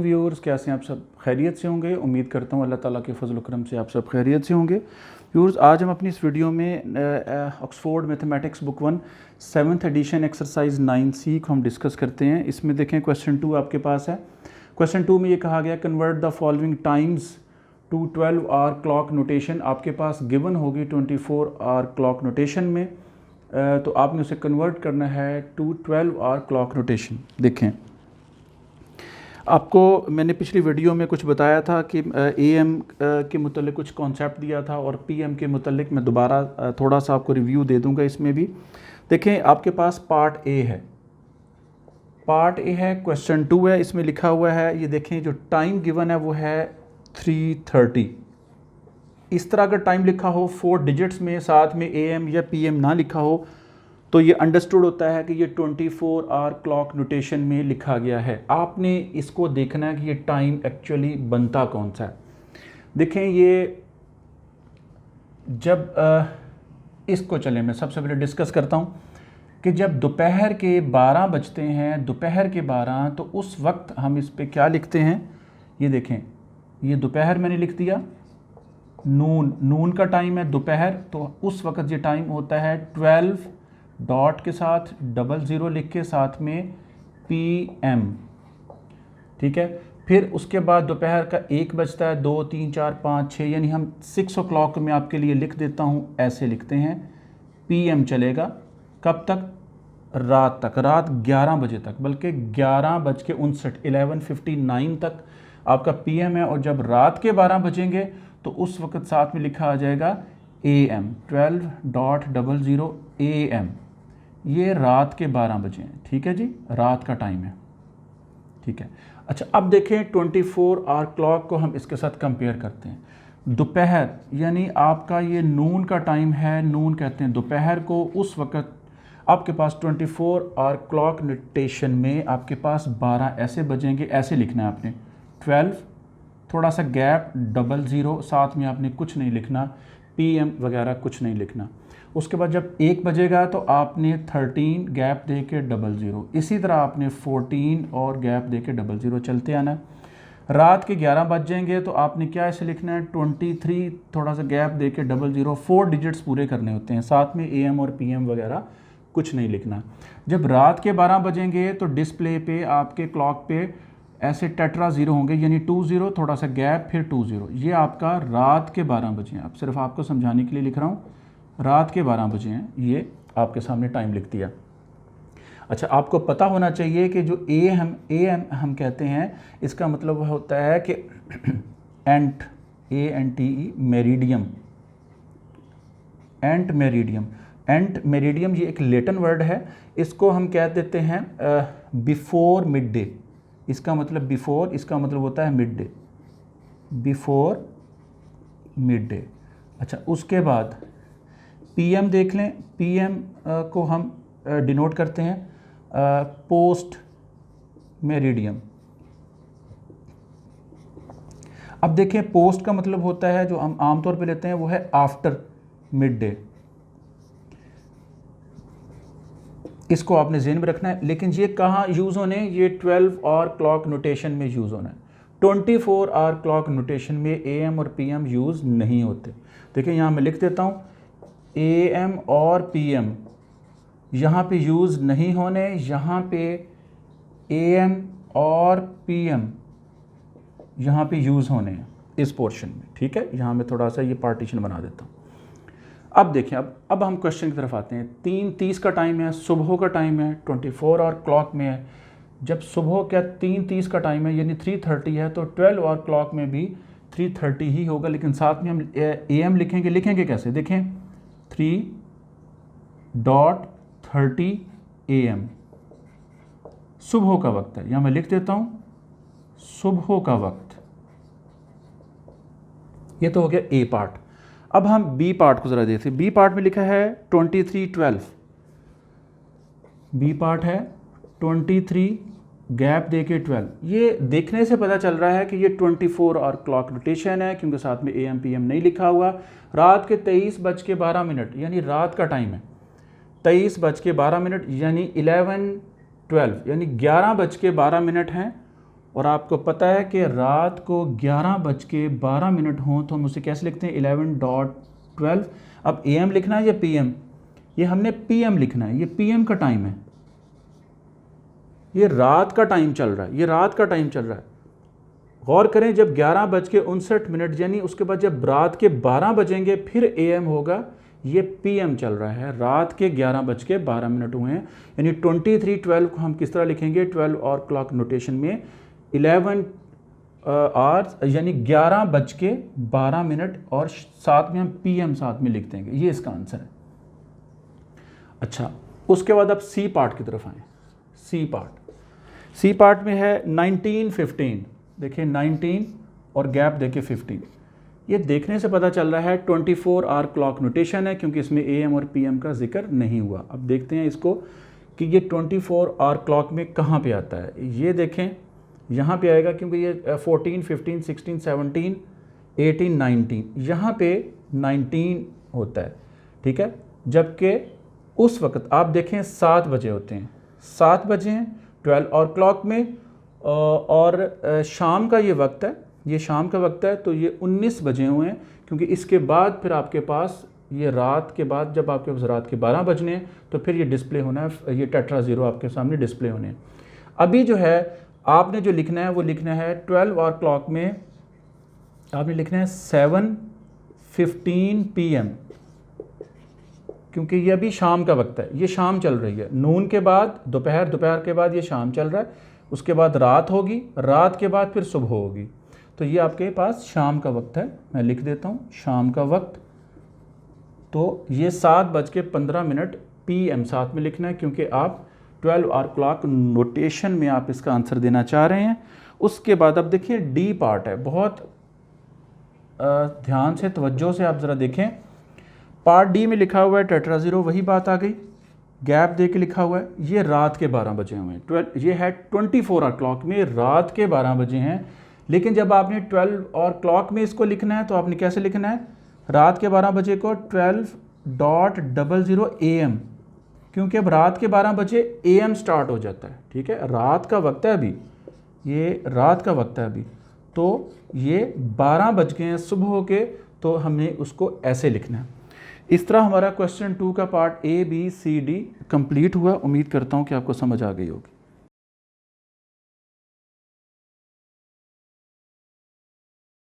वालेकुम व्यूअर्स, कैसे हैं आप सब? खैरियत से होंगे। उम्मीद करता हूँ अल्लाह ताला के फजल करम से आप सब खैरियत से होंगे। व्यूअर्स, आज हम अपनी इस वीडियो में Oxford mathematics book 1 7th edition exercise 9C को हम डिस्कस करते हैं। इसमें देखें क्वेश्चन 2 आपके पास है। क्वेश्चन 2 में ये कहा गया convert the following times to 12 hour clock notation. आपके पास गिवन होगी 24 आवर क्लॉक नोटेशन में, तो आपने उसे कन्वर्ट करना है टू 12 आवर क्लॉक नोटेशन। देखें, आपको मैंने पिछली वीडियो में कुछ बताया था कि AM के मुतल्लिक कुछ कॉन्सेप्ट दिया था और PM के मुतल्लिक मैं दोबारा थोड़ा सा आपको रिव्यू दे दूंगा इसमें भी। देखें, आपके पास पार्ट A है, पार्ट A है, क्वेश्चन 2 है, इसमें लिखा हुआ है, ये देखें जो टाइम गिवन है वो है 3:30। इस तरह अगर टाइम लिखा हो 4 डिजिट्स में, साथ में AM या PM ना लिखा हो, तो ये अंडरस्टूड होता है कि ये 24 आवर क्लॉक नोटेशन में लिखा गया है। आपने इसको देखना है कि ये टाइम एक्चुअली बनता कौन सा है। देखें, ये जब इसको चले मैं सबसे पहले डिस्कस करता हूँ कि जब दोपहर के 12 बजते हैं, दोपहर के 12, तो उस वक्त हम इस पे क्या लिखते हैं। ये देखें, ये दोपहर मैंने लिख दिया, नून का टाइम है दोपहर, तो उस वक्त ये टाइम होता है 12 डॉट के साथ 00 लिख के साथ में PM, ठीक है। फिर उसके बाद दोपहर का 1 बजता है, 2, 3, 4, 5, 6, यानी हम 6 o'clock में आपके लिए लिख देता हूँ, ऐसे लिखते हैं। PM चलेगा कब तक? रात तक, रात 11 बजे तक, बल्कि 11:59 11:59 तक आपका PM है। और जब रात के 12 बजेंगे तो उस वक्त साथ में लिखा आ जाएगा AM, 12.00 AM। ये रात के 12 बजे हैं, ठीक है जी, रात का टाइम है, ठीक है। अच्छा, अब देखें 24 आवर क्लॉक को हम इसके साथ कंपेयर करते हैं। दोपहर यानी आपका ये नून का टाइम है, नून कहते हैं दोपहर को। उस वक्त आपके पास 24 आवर क्लॉक नोटेशन में आपके पास 12 ऐसे बजेंगे, ऐसे लिखना है आपने। 12, थोड़ा सा गैप, 00, साथ में आपने कुछ नहीं लिखना, PM वगैरह कुछ नहीं लिखना। उसके बाद जब 1 बजेगा तो आपने 13 गैप दे के 00, इसी तरह आपने 14 और गैप दे के 00 चलते आना। रात के 11 बज जाएंगे तो आपने क्या ऐसे लिखना है, 23, थोड़ा सा गैप दे के 00, 4 डिजिट्स पूरे करने होते हैं, साथ में AM और PM वगैरह कुछ नहीं लिखना। जब रात के 12 बजेंगे तो डिस्प्ले पे आपके क्लॉक पे ऐसे टेट्रा 0 होंगे, यानी 20, थोड़ा सा गैप, फिर 20। ये आपका रात के 12 बजे हैं। अब सिर्फ आपको समझाने के लिए लिख रहा हूँ, रात के 12 बजे हैं, ये आपके सामने टाइम लिख दिया। अच्छा, आपको पता होना चाहिए कि जो AM हम कहते हैं, इसका मतलब होता है कि एंट, ANTE, मेरिडियम, एंट मेरिडियम। एंट मेरिडियम ये एक लैटिन वर्ड है, इसको हम कह देते हैं बिफोर मिड डे। इसका मतलब बिफोर, इसका मतलब होता है mid day, before mid day. अच्छा, उसके बाद PM देख लें, PM को हम डिनोट करते हैं पोस्ट मेरिडियम। अब देखें, पोस्ट का मतलब होता है, जो हम आमतौर पे लेते हैं वो है आफ्टर मिड डे। इसको आपने ज़हन में रखना है। लेकिन ये कहाँ यूज़ होने, ये 12 आवर क्लॉक नोटेशन में यूज़ होना है। 24 आवर क्लॉक नोटेशन में AM और PM यूज़ नहीं होते। देखिए, यहाँ मैं लिख देता हूँ, AM और PM यहाँ पे यूज़ नहीं होने, यहाँ पे AM और PM यहाँ पे यूज़ होने हैं इस पोर्शन में, ठीक है। यहाँ मैं थोड़ा सा ये पार्टीशन बना देता हूँ। अब देखें, अब हम क्वेश्चन की तरफ आते हैं। 3:30 का टाइम है, सुबह का टाइम है, 24 आवर क्लॉक में है। जब सुबह क्या 3:30 का टाइम है, यानी 3:30 है, तो 12 आवर क्लॉक में भी 3:30 ही होगा, लेकिन साथ में हम AM लिखेंगे कैसे? देखें, 3:30 AM सुबह का वक्त है। यहाँ मैं लिख देता हूँ सुबह का वक्त। ये तो हो गया A पार्ट। अब हम B पार्ट को ज़रा देखते हैं। B पार्ट में लिखा है 23:12। B पार्ट है 23 गैप दे के 12। ये देखने से पता चल रहा है कि ये 24 आवर क्लॉक नोटेशन है, क्योंकि साथ में AM PM नहीं लिखा हुआ। रात के 23:12 यानी रात का टाइम है, 23:12 यानी 11:12 यानी 11:12 हैं। और आपको पता है कि रात को 11:12 हों तो हम उसे कैसे लिखते हैं 11.12। अब AM लिखना है या PM? ये हमने PM लिखना है, ये PM का टाइम है, ये रात का टाइम चल रहा है, ये रात का टाइम चल रहा है। गौर करें, जब 11:59 यानी उसके बाद जब रात के 12 बजेंगे फिर AM होगा, ये PM चल रहा है, रात के 11:12 हुए हैं। यानी 23:12 को हम किस तरह लिखेंगे 12 और क्लॉक नोटेशन में 11 आवर्स यानी 11:12 और साथ में हम PM साथ में लिख देंगे, ये इसका आंसर है। अच्छा, उसके बाद अब सी पार्ट की तरफ आएँ। सी पार्ट में है 1915, देखिए 19 और गैप देखिए 15। ये देखने से पता चल रहा है 24 आवर क्लॉक नोटेशन है, क्योंकि इसमें AM और PM का जिक्र नहीं हुआ। अब देखते हैं इसको कि ये 24 आवर क्लॉक में कहाँ पे आता है। ये देखें यहाँ पे आएगा, क्योंकि ये 14, 15, 16, 17, 18, 19 यहाँ पे 19 होता है, ठीक है। जबकि उस वक्त आप देखें 7 बजे होते हैं, 7 बजे हैं 12 और क्लॉक में, और शाम का ये वक्त है, ये शाम का वक्त है, तो ये 19 बजे हुए हैं। क्योंकि इसके बाद फिर आपके पास ये रात के बाद जब आपके पास रात के 12 बजने हैं तो फिर ये डिस्प्ले होना है, ये टेट्रा ज़ीरो आपके सामने डिस्प्ले होने हैं। अभी जो है आपने जो लिखना है वो लिखना है 12 और क्लॉक में आपने लिखना है 7:15 PM, क्योंकि ये अभी शाम का वक्त है, ये शाम चल रही है। नून के बाद दोपहर, दोपहर के बाद ये शाम चल रहा है, उसके बाद रात होगी, रात के बाद फिर सुबह होगी। तो ये आपके पास शाम का वक्त है, मैं लिख देता हूँ शाम का वक्त। तो ये 7:15 PM साथ में लिखना है, क्योंकि आप 12 आवर क्लॉक नोटेशन में आप इसका आंसर देना चाह रहे हैं। उसके बाद अब देखिए डी पार्ट है, बहुत ध्यान से तवज्जो से आप ज़रा देखें। पार्ट डी में लिखा हुआ है टेट्रा ज़ीरो, वही बात आ गई, गैप दे के लिखा हुआ है। ये रात के 12 बजे हुए हैं, 12 ये है 24 आवर क्लॉक में रात के 12 बजे हैं। लेकिन जब आपने 12 और क्लॉक में इसको लिखना है तो आपने कैसे लिखना है, रात के 12 बजे को 12.00 AM, क्योंकि अब रात के 12 बजे AM स्टार्ट हो जाता है, ठीक है। रात का वक्त है अभी, ये रात का वक्त है अभी, तो ये 12 बज गए हैं सुबह के, तो हमने उसको ऐसे लिखना है। इस तरह हमारा क्वेश्चन 2 का part A, B, C, D complete हुआ। उम्मीद करता हूँ कि आपको समझ आ गई होगी।